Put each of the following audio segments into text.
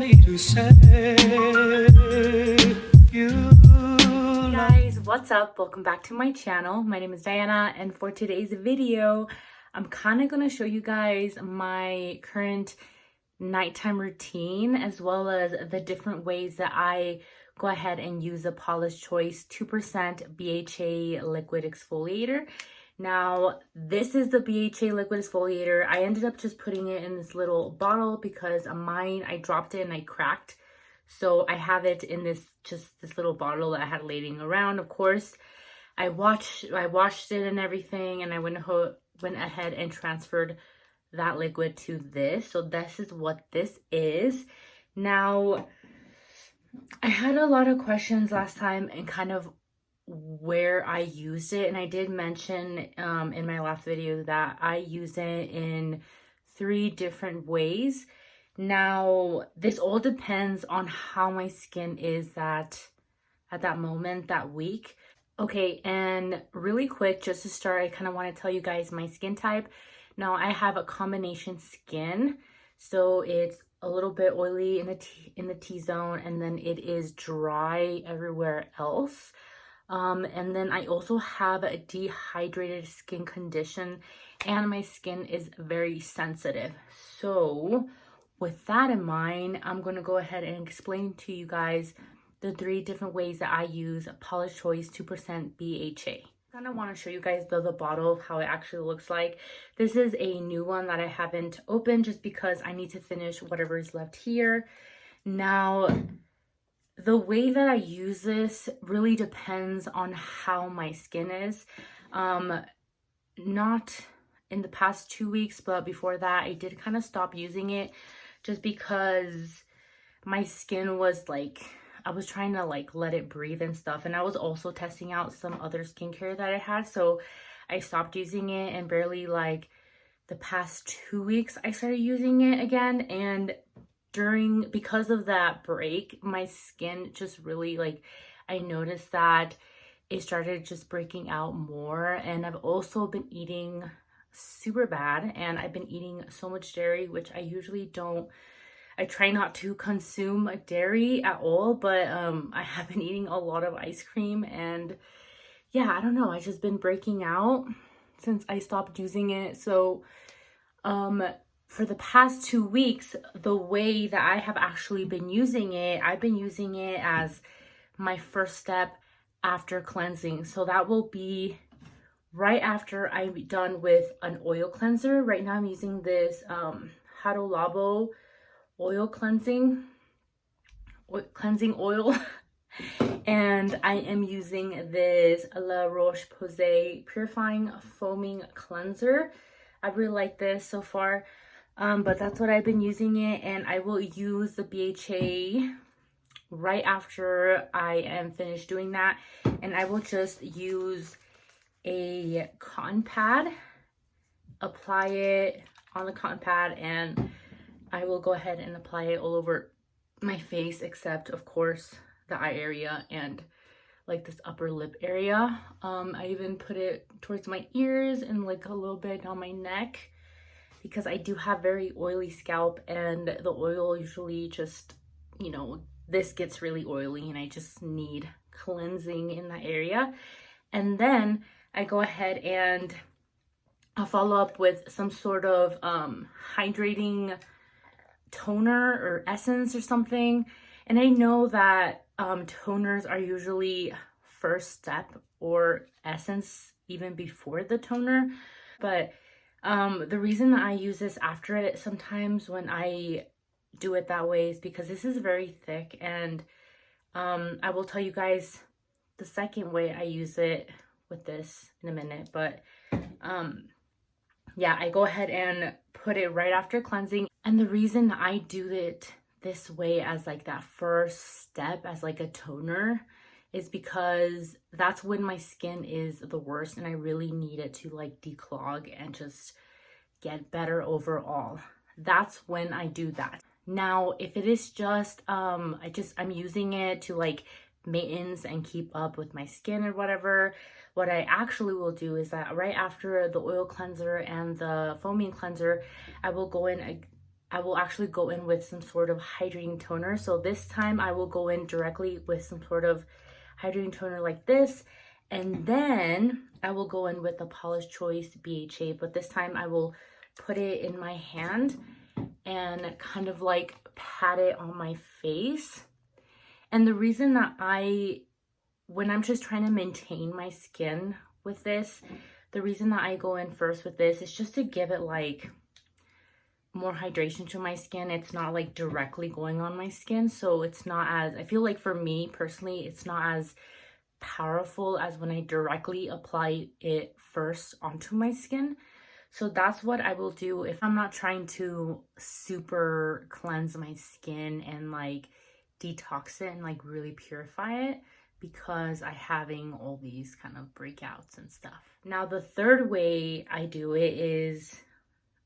only to say you Guys, what's up? Welcome back to my channel. My name is Diana, and for today's video I'm kind of going to show you guys my current nighttime routine, as well as the different ways that I go ahead and use a Paula'S Choice 2% BHA liquid exfoliator. Now, this is the BHA liquid exfoliator. I ended up just putting it in this little bottle because mine, I dropped it and I cracked. So I have it in this little bottle that I had laying around. Of course, I washed it and everything, and I went ahead and transferred that liquid to this. So this is what this is. Now, I had a lot of questions last time and kind of where I used it, and I did mention in my last video that I use it in 3 different ways. Now, this all depends on how my skin is at that moment, that week. Okay, and really quick, just to start, I kind of want to tell you guys my skin type. Now, I have a combination skin, so it's a little bit oily in the T-zone, and then it is dry everywhere else. And then I also have a dehydrated skin condition, and my skin is very sensitive. So with that in mind, I'm going to go ahead and explain to you guys the 3 different ways that I use Paula'S Choice 2% BHA. I kind of want to show you guys the bottle of how it actually looks like. This is a new one that I haven't opened just because I need to finish whatever is left here. Now, the way that I use this really depends on how my skin is. Not in the past 2 weeks, but before that, I did kind of stop using it just because my skin was like, I was trying to like let it breathe and stuff. And I was also testing out some other skincare that I had. So I stopped using it, and barely like the past 2 weeks, I started using it again. And because of that break, my skin just really like, I noticed that it started just breaking out more. And I've also been eating super bad, and I've been eating so much dairy, which I usually don't. I try not to consume dairy at all, but I have been eating a lot of ice cream, and yeah, I don't know, I've just been breaking out since I stopped using it. So for the past 2 weeks, the way that I have actually been using it, I've been using it as my first step after cleansing. So that will be right after I'm done with an oil cleanser. Right now I'm using this Paula'S oil cleansing oil. And I am using this La Roche-Posay purifying foaming cleanser. I really like this so far. But that's what I've been using it, and I will use the BHA right after I am finished doing that. And I will just use a cotton pad, apply it on the cotton pad, and I will go ahead and apply it all over my face, except of course the eye area and like this upper lip area. I even put it towards my ears and like a little bit on my neck, because I do have very oily scalp, and the oil usually just, you know, this gets really oily and I just need cleansing in that area. And then I go ahead and I'll follow up with some sort of hydrating toner or essence or something. And I know that toners are usually first step, or essence even before the toner, but the reason that I use this after it sometimes when I do it that way is because this is very thick. And I will tell you guys the second way I use it with this in a minute. But yeah, I go ahead and put it right after cleansing. And the reason I do it this way as like that first step, as like a toner, is because that's when my skin is the worst and I really need it to like declog and just get better overall. That's when I do that. Now, if it is just I'm using it to like maintenance and keep up with my skin or whatever, what I actually will do is that right after the oil cleanser and the foaming cleanser, I will go in I will actually go in with some sort of hydrating toner. So this time I will go in directly with some sort of hydrating toner like this. And then I will go in with the Paula'S Choice BHA, but this time I will put it in my hand and kind of like pat it on my face. And the reason that when I'm just trying to maintain my skin with this, the reason that I go in first with this is just to give it like more hydration to my skin. It's not like directly going on my skin, so it's not as, I feel like for me personally, it's not as powerful as when I directly apply it first onto my skin. So that's what I will do if I'm not trying to super cleanse my skin and like detox it and like really purify it, because I'm having all these kind of breakouts and stuff. Now the third way I do it is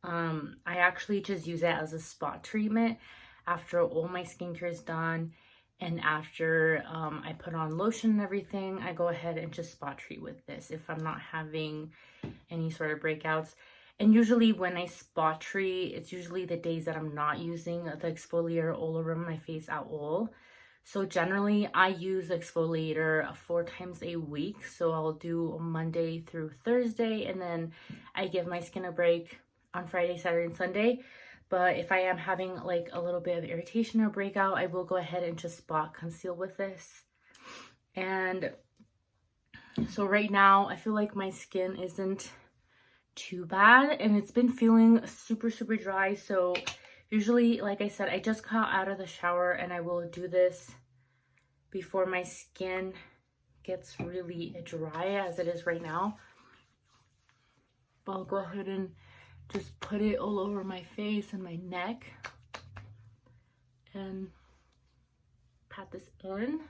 I actually just use it as a spot treatment after all my skincare is done, and after I put on lotion and everything, I go ahead and just spot treat with this if I'm not having any sort of breakouts. And usually when I spot treat, it's usually the days that I'm not using the exfoliator all over my face at all. So generally I use exfoliator 4 times a week. So I'll do Monday through Thursday, and then I give my skin a break on Friday, Saturday, and Sunday. But if I am having like a little bit of irritation or breakout, I will go ahead and just spot conceal with this. And so right now I feel like my skin isn't too bad, and it's been feeling super dry. So usually, like I said, I just got out of the shower and I will do this before my skin gets really dry as it is right now. But I'll go ahead and just put it all over my face and my neck and pat this in.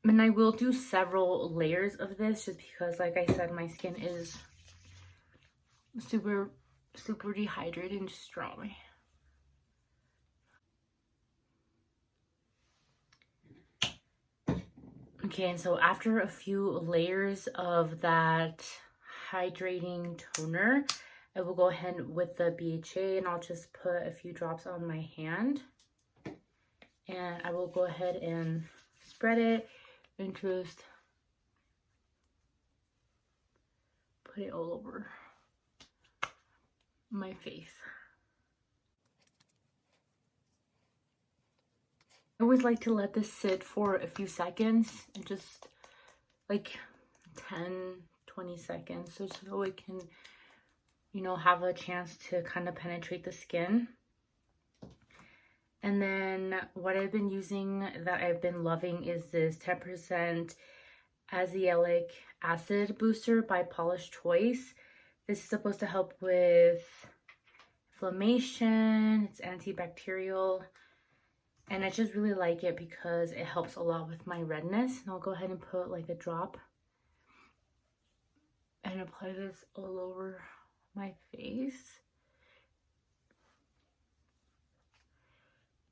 And I will do several layers of this just because, like I said, my skin is super dehydrated and just dry. Okay, and so after a few layers of that hydrating toner, I will go ahead with the BHA and I'll just put a few drops on my hand. And I will go ahead and spread it and just put it all over my face. I always like to let this sit for a few seconds, and just like 10-20 seconds, so it can, you know, have a chance to kind of penetrate the skin. And then what I've been using that I've been loving is this 10% azelaic acid booster by Paula'S Choice. This is supposed to help with inflammation. It's antibacterial, and I just really like it because it helps a lot with my redness. And I'll go ahead and put like a drop and apply this all over my face.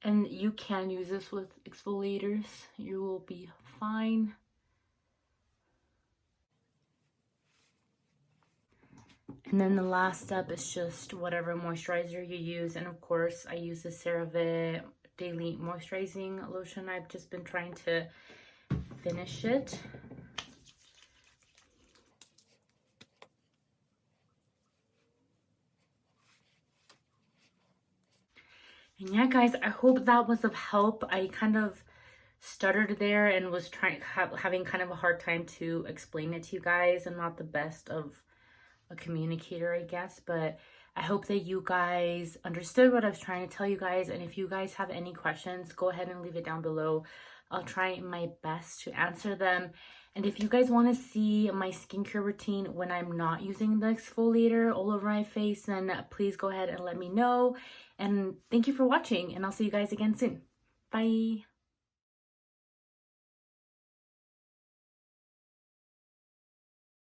And you can use this with exfoliators. You will be fine. And then the last step is just whatever moisturizer you use. And of course, I use the CeraVe Daily Moisturizing Lotion. I've just been trying to finish it. And yeah, guys, I hope that was of help. I kind of stuttered there and was having kind of a hard time to explain it to you guys. I'm not the best of a communicator, I guess, but I hope that you guys understood what I was trying to tell you guys. And if you guys have any questions, go ahead and leave it down below. I'll try my best to answer them. And if you guys want to see my skincare routine when I'm not using the exfoliator all over my face, then please go ahead and let me know. And thank you for watching, and I'll see you guys again soon. Bye.